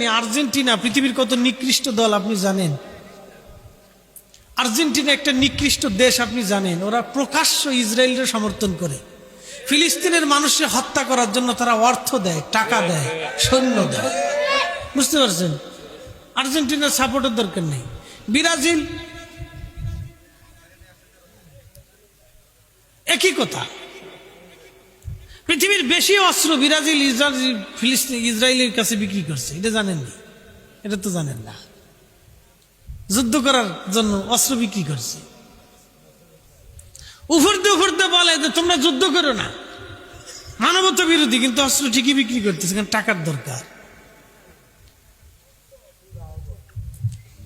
জানেননি আর্জেন্টিনা পৃথিবীর কত নিকৃষ্ট দল আপনি জানেন? আর্জেন্টিনা একটা নিকৃষ্ট দেশ আপনি জানেন? ওরা প্রকাশ্য ইসরায়েলের সমর্থন করে। ফিলিস্তিনের মানুষকে হত্যা করার জন্য তারা অর্থ দেয়, টাকা দেয়, সৈন্য দেয়। বুঝতে পারছেন? আর্জেন্টিনার সাপোর্টের দরকার নেই। ব্রাজিল একই কথা। পৃথিবীর বেশি অস্ত্র ব্রাজিল ইসরায়েলের কাছে বিক্রি করছে, এটা জানেননি? এটা তো জানেন না। যুদ্ধ করার জন্য অস্ত্র বিক্রি করছে। উফরতে বলে যে তোমরা যুদ্ধ করো না, মানবতা বিরোধী, কিন্তু অস্ত্র ঠিকই বিক্রি করতেছে, কারণ টাকার দরকার।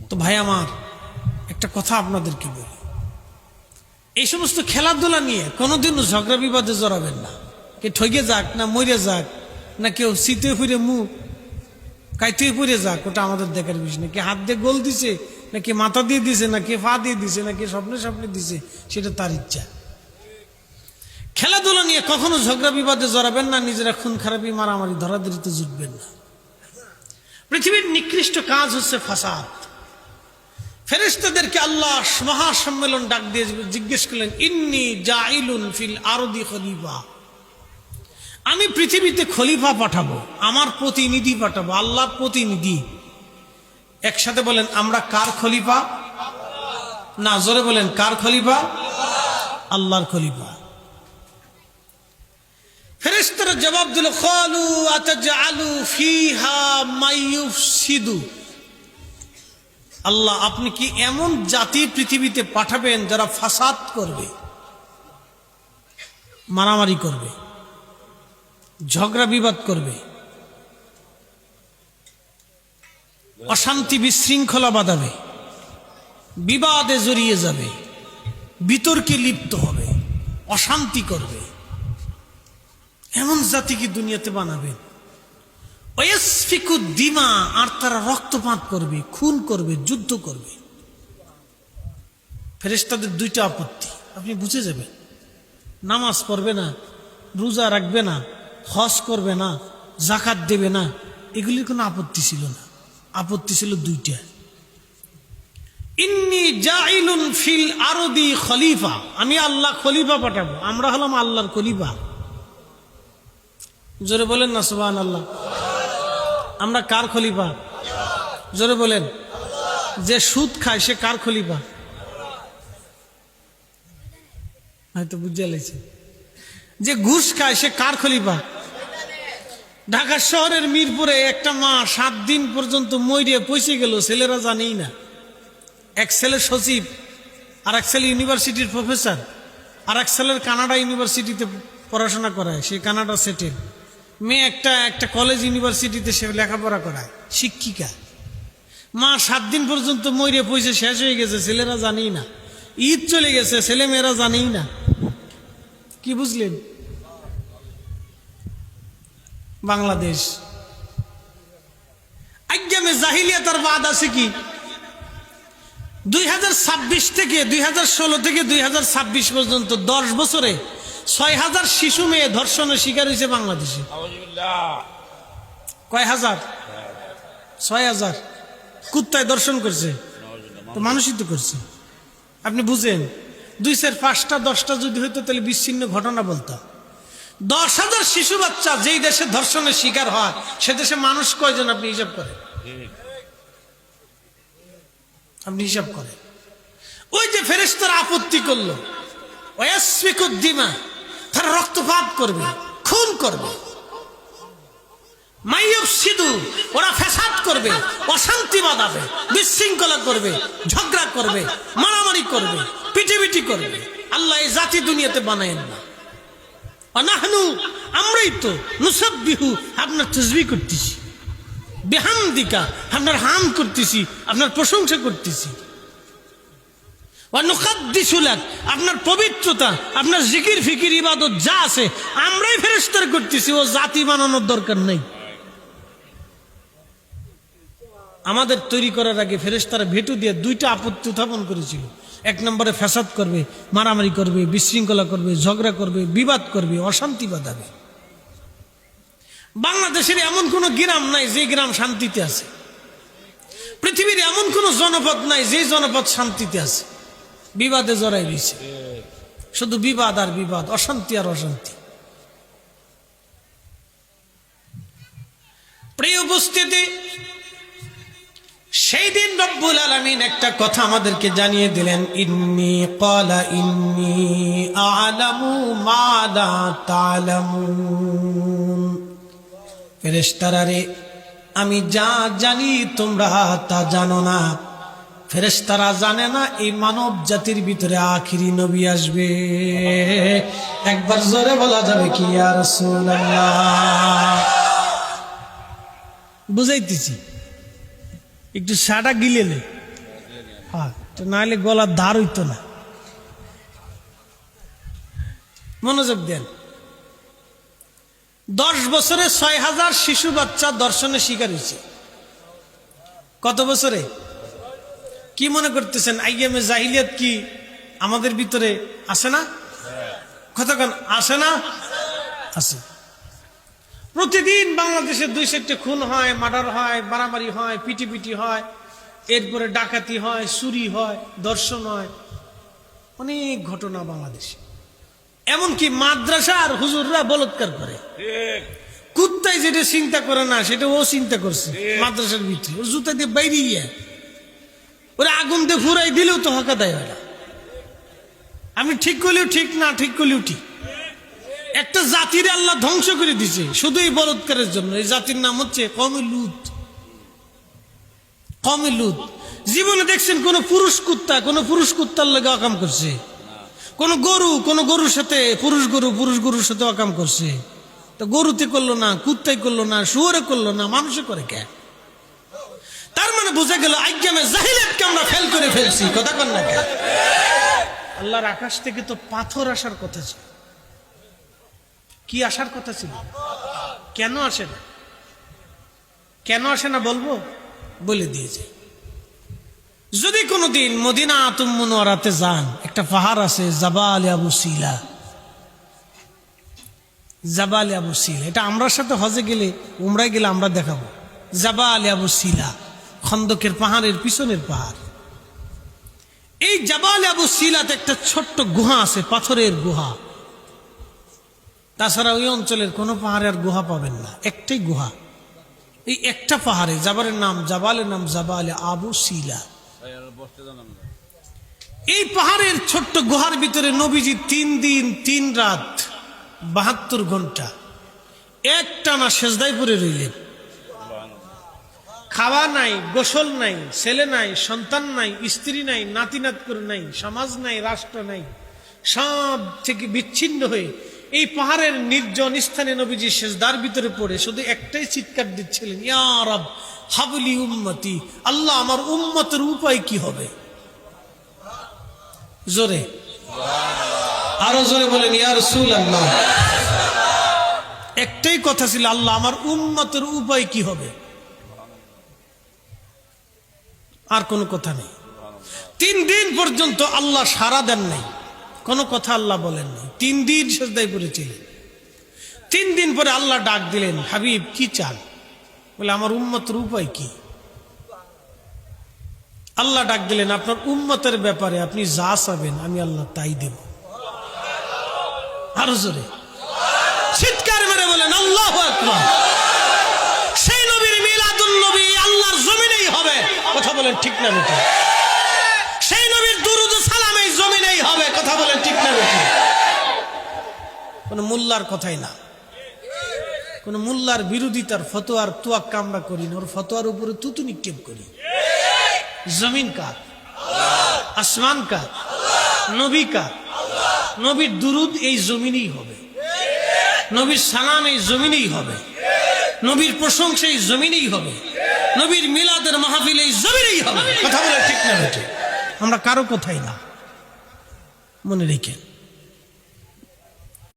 তো ভাই আমার, একটা কথা আপনাদেরকে বলি, এই সমস্ত খেলাধুলা নিয়ে কোনোদিনও ঝগড়া বিবাদে জড়াবেন না। কে ঠকে যাক না মরে যাক, না কেউ শীতে ফিরে মুখ কাইতে পড়ে যাক, ওটা আমাদের দেখার বিষয় না। কে হাত দিয়ে গোল দিছে, না কে মাথা দিয়ে দিছে, না কে পা দিয়ে দিছে, না কে স্বপ্নে দিছে, সেটা তার ইচ্ছা। খেলাধুলা নিয়ে কখনো ঝগড়া বিবাদে জড়াবেন না, নিজেরা খুন খারাপি মারামারি ধরাধরিতে জুটবেন না। পৃথিবীর নিকৃষ্ট কাজ হচ্ছে ফাসাদ। ফেরেশতাদেরকে আল্লাহ মহাসম্মেলন ডাক দিয়ে জিজ্ঞেস করলেন, ইন্নী জাইলুন ফিল আরদি খলিফা, আমি পৃথিবীতে খলিফা পাঠাবো, আমার প্রতিনিধি পাঠাবো, আল্লাহর প্রতিনিধি। একসাথে বলেন, আমরা কার খলিফা? না, জোরে বলেন, কার খলিফা? আল্লাহর খলিফা। ফেরেশতারা জবাব দিল, ক্বালু আতাজআলু ফিহা মাইয়ুফসিদু, আল্লাহ আপনি কি এমন জাতি পৃথিবীতে পাঠাবেন যারা ফাসাদ করবে, মারামারি করবে, ঝগড়া বিবাদ করবে, অশান্তি বিশৃঙ্খলা বাঁধাবে, বিবাদে জড়িয়ে যাবে, বিতর্কে লিপ্ত হবে, অশান্তি করবে, এমন জাতি কি দুনিয়াতে বানাবেন? ওয়াসফিকু দিমা, আর তারা রক্তপাত করবে, খুন করবে, যুদ্ধ করবে। ফেরেশতাদের দুইটা আপত্তি আপনি বুঝে যাবেন। নামাজ পড়বে না, রোজা রাখবে না, হজ করবে না, যাকাত দেবে না, এগুলির কোনো আপত্তি ছিল না। আপত্তি ছিল দুইটা। ইন্নী জাইলুন ফিল আরদি খলিফা, আমি আল্লাহ খলিফা পাঠাবো, আমরা হলাম আল্লাহর খলিফা। জোরে বলেন না সুবহানাল্লাহ। আমরা কার খলিফা? জোরে বলেন। যে সুদ খায় সে কার খলিফা? হয়তো বুঝে লেছে। যে ঘুষ খায় সে কার খলিফা? ঢাকা শহরের মিরপুরে একটা মা 7 দিন পর্যন্ত মরিয়ে পৌঁছে গেল, ছেলেরা জানেই না। এক ছেলে সচিব, আর এক ছেলে ইউনিভার্সিটির প্রফেসর, আর এক ছেলের কানাডা ইউনিভার্সিটিতে পড়াশোনা করায়, সে কানাডা সেটেল। মেয়ে একটা কলেজ ইউনিভার্সিটিতে সে লেখাপড়া করায়, শিক্ষিকা। মা 7 দিন পর্যন্ত মরিয়ে পৌঁছে শেষ হয়ে গেছে, ছেলেরা জানেই না। ঈদ চলে গেছে, ছেলে মেয়েরা জানেই না। কি বুঝলেন? বাংলাদেশ আজ্ঞামে জাহিলিয়াতের বাদ আছে কি? 2026 থেকে 2016 থেকে 2026 পর্যন্ত 10 বছরে 6000 শিশু মেয়ে ধর্ষণের শিকার হয়েছে বাংলাদেশে। কয় হাজার? 6000। কুত্তায় দর্শন করছে তো মানুষই তো করছে। আপনি বুঝেন, 2-5টা 10টা যদি হইতো তাহলে বিচ্ছিন্ন ঘটনা বলতাম। 10,000 শিশু বাচ্চা যেই দেশে ধর্ষণের শিকার হয়, সে দেশে মানুষ কয়জন আপনি হিসাব করেন? আপনি হিসাব করেন। ওই যে ফেরেশতারা আপত্তি করলো, ওয়াসফিকু দিমা, তারা রক্তপাত করবে, খুন করবে, মাইয়ুফসিদু, ওরা ফাসাদ করবে, অশান্তি বাঁধাবে, বিশৃঙ্খলা করবে, ঝগড়া করবে, মারামারি করবে, পিটিপিটি করবে। আল্লাহ এই জাতি দুনিয়াতে বানায়েন না। নাহনু, আমরাই তো নুসাব্বিহু, আপনার তাসবিহ করতেছি, বিহামদিকা, আপনার হাম করতেছি, আপনার প্রশংসা করতেছি, ওয়া নুকাদ্দিসু লাক, আপনার পবিত্রতা, আপনার জিকির ফিকির ইবাদত যা আছে আমরাই ফেরেশতারা করতেছি। ও জাতি বানানোর দরকার নেই। আমাদের তৈরি করার আগে ফেরেশতারা ভেটু দিয়ে 2টা আপত্তি উত্থাপন করেছিল। 1 নম্বরে ফাসাদ করবে, মারামারি করবে, বিশৃঙ্খলা করবে, ঝগড়া করবে, বিবাদ করবে, অশান্তি বাঁধাবে। বাংলাদেশের এমন কোন গ্রাম নাই যে গ্রাম শান্তিতে আছে, পৃথিবীর এমন কোন জনপদ নাই যে জনপদ শান্তিতে আছে। বিবাদে জড়াই রয়েছে, শুধু বিবাদ আর বিবাদ, অশান্তি আর অশান্তি। প্রিয় উপস্থিতি, সেই দিন রব্বুল আলামিন একটা কথা আমাদেরকে জানিয়ে দিলেন, ইন্নী ক্বালা ইন্নী আ'লামু মা লা তা'লামুন। ফেরেশতারা রে, আমি যা জানি তোমরা তা জানো না। ফেরেশতারা জানে না এই মানব জাতির ভিতরে আখিরি নবী আসবে। একবার জোরে বলা যাবে কি ইয়া রাসূলুল্লাহ? বুঝাইতেছি, একটু সাটা গিলেলে, হ্যাঁ, নাহলে গলার ধার হইতো না। মনোযোগ দেন। 10 বছরে 6000 শিশু বাচ্চা দর্শনে শিকার হয়েছে। কত বছরে? কি মনে করতেছেন আইয়ামে জাহিলিয়াত কি আমাদের ভিতরে আছে না? কতক্ষণ আসে না? আছে। প্রতিদিন বাংলাদেশে 2-4টা খুন হয়, মার্ডার হয়, মারামারি হয়, পিটিপিটি হয়, এরপরে ডাকাতি হয়, চুরি হয়, ধর্ষণ হয়, অনেক ঘটনা বাংলাদেশে। এমনকি মাদ্রাসা আর হুজুররা বলৎকার করে। কুত্তায় যেটা চিন্তা করে না সেটা ও চিন্তা করছে মাদ্রাসার ভিতরে। ওর জুতা দিয়ে বাইরে গিয়ে ওরা আগুন দিয়ে ফুরাই দিলেও তো হকা দেয় ওরা। আমি ঠিক করলেও ঠিক, না ঠিক করলেও ঠিক। একটা জাতির আল্লাহ ধ্বংস করে দিছে শুধু এই বলৎকারের জন্য। এই জাতির নাম হচ্ছে কওমে লূত। কওমে লূত। জীবনে দেখছেন কোন পুরুষ কুত্তার লাগে অকাম করছে? কোন গরুর সাথে পুরুষ গরুর সাথে অকাম করছে? তো গরুতে করলো না, কুত্তাই করলো না, শুয়োরে করলো না, মানুষে করে কে? তার মানে বোঝা গেল আইয়ামে জাহিলিয়াতকে আমরা ফেল করে ফেলছি। কথা কন না কেন? আল্লাহর আকাশ থেকে তো পাথর আসার কথা ছিল। কি আসার কথা ছিল? কেন আসে না? কেন আসে না বলবো, বলে দিয়েছে। যদি কোনোদিন মদিনাতুল মুনাওয়ারাতে যান, একটা পাহাড় আছে জাবাল আবু সিলা। জাবাল আবু সিলা, এটা আমরার সাথে হজে গেলে, উমরায় গেলে আমরা দেখাবো। জাবাল আবু সিলা, খন্দকের পাহাড়ের পিছনের পাহাড়। এই জাবাল আবু সিলাতে একটা ছোট্ট গুহা আছে, পাথরের গুহা। তাছাড়া ওই অঞ্চলের কোনো পাহাড়ে আর গুহা পাবেন না, একটাই গুহা। এই একটা পাহাড়ে জাবালের নাম জাবালে আবু সিলা। এই পাহাড়ের ছোট্ট গুহার ভিতরে নবীজি 3 দিন 3 রাত 72 ঘন্টা একটানা সেজদায় পড়ে রইলেন। খাওয়া নাই, গোসল নাই, ছেলে নাই, সন্তান নাই, স্ত্রী নাই, নাতি নাতকুর নাই, সমাজ নাই, রাষ্ট্র নাই, সব থেকে বিচ্ছিন্ন হয়ে এই পাহাড়ের নির্জন স্থানে নবীজি সেজদার ভিতরে পড়ে শুধু একটাই চিৎকার দিচ্ছিলেন, ইয়া রাব হাবলি উম্মতি, আল্লাহ আমার উম্মতের উপায় কি হবে? জোরে, আরো জোরে বলেন ইয়া রাসূলুল্লাহ। একটাই কথা ছিল, আল্লাহ আমার উম্মতের উপায় কি হবে? আর কোনো কথা নেই। 3 দিন পর্যন্ত আল্লাহ সাড়া দেন নাই, কোনো কথা আল্লাহ বলেন নাই। 3 দিন সেজদায় পড়েছিলেন। 3 দিন পরে আল্লাহ ডাক দিলেন, হাবিব কি চান? বলে আমার উম্মতের উপায় কি? আল্লাহ ডাক দিলেন, আপনার উম্মতের ব্যাপারে আপনি যা চাবেন আমি আল্লাহ তাই দেব। আরো জোরে চিৎকার মেরে বলেন আল্লাহু আকবার। সেই নবীর মিলাদুন নবী আল্লাহর জমিনেই হবে। কথা বলেন ঠিক না বেটা? সেই নবীর দুরুদ ও সালাম এই জমিনেই হবে। কথা বলেন ঠিক না বেটা? কোন মোল্লার কথাই না, কোন মোল্লার বিরোধিতার ফতোয়ার তোয়াক্কা আমরা করি না। ওর ফতোয়ার উপরে তুতু নিক্ষেপ করি। জমিন কার? আসমান কার? নবী কার? নবীর দুরুদ এই জমিনেই হবে, নবীর সালাম এই জমিনেই হবে, নবীর প্রশংসা এই জমিনেই হবে, নবীর মিলাদের মাহফিল এই জমিনেই হবে। কথা বলে ঠিক না বেটে? আমরা কারো কথাই না, মনে রেখেন।